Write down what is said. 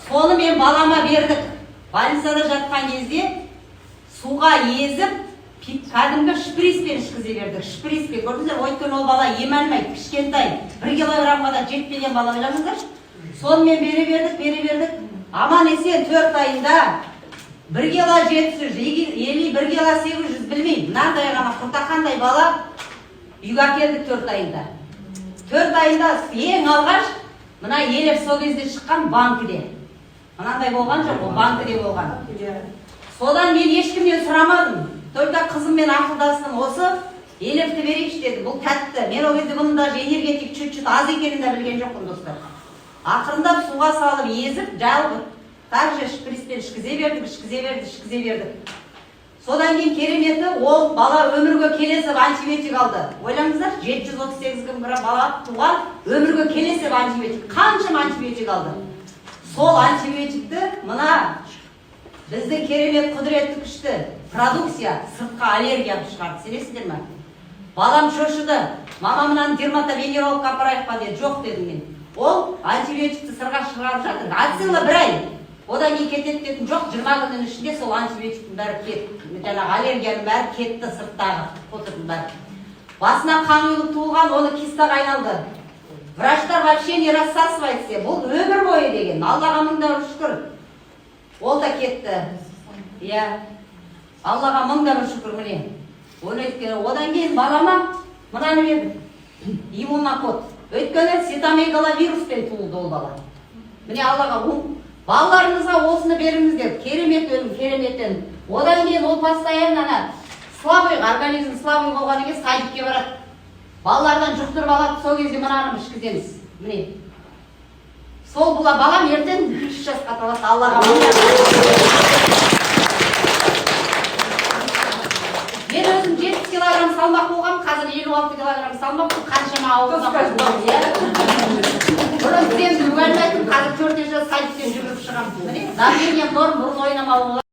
Соны мен балама бердік. Больницада жатқан кезде суға езіп, кәдімгі шприспен ішкізе бердік. Шприспен, көрдіңіздер, өйткені ол бала ем алмайды, кішкентай, 1 килограммға да жетпеген бала, ойлаңыздар. Сонымен бере бердік. Аман есен 4 айында 1 кило 700, 1 кило 800 білмеймін. Мынандай ғана құртақандай бала үйге әкелдік 4 айында. 4 айында ең алғаш мына елеп сол кезде шыққан банкіде. Мынандай болған жоқ, ол банкіде болған. Содан мен ешкімнен сұрамадым. Только қызыммен ақылдастым, осы елепті берейікші деді. Бұл тәтті. Мен о кезде бұның даже энергетик чуть-чуть аз екенін де білген жоқпын, достар. Ақырындап суға салып, езіп, жалғып, также шприспен ішкізе бердік. Содан кейін кереметі, ол бала өмірге келесіп антибиотик алды. Ойлаңыздар, 738 күн бала туған, өмірге келесіп антибиотик. Қаншым антибиотик алды? Сол антибиотикті мына біздің керемет құдіретті күшті продукция сыртқа аллергия шығарды. Сенесіздер ме? Балам шошыды. Мама мынаны дерматовенерологқа апарайық па деді. Жоқ дедім мен. Ол антибиотикті сырға шығарып жатыр. Ацилла 1 ай. Одан кейін кетеді дедім. Жоқ, 20 күннің ішінде сол антибиотиктің бәрі кетті. Жаңағы аллергияның бәрі кетті сырттағы қотырдың бәрі. Басына қан ұйылып туылған, оны киstaға айналды. Врачтар вообще не рассасывается. Бұл өмір бойы деген. Аллаға мыңда шүкір. Ол да кетті. Иә. Аллаға мыңда шүкір міне. Одан кейін балама мынаны бердім. Иммунокод. Өйткені цитомегаловируспен туылды ол бала. Міне Аллаға балаларыңызға осыны беріңіздер. Керемет өлім, кереметтен. Одан кейін ол постоянно слабый, организм слабый болған емес, садикке барады. Балалардан жұқтырып алады, сол кезде мынаны ішкіземіз. Міне. Сол бұла балам ертең 3 жасқа толады. Аллаға мен өзім 70 килограмм салмақ болғам, қазір 56 килограмм салмақ, қаншама ауызға бұрын сен жүгірмейтін, қазір 4 жас садиктен жүгіріп шығамын. Давлением норм, бұрын ойнамауым.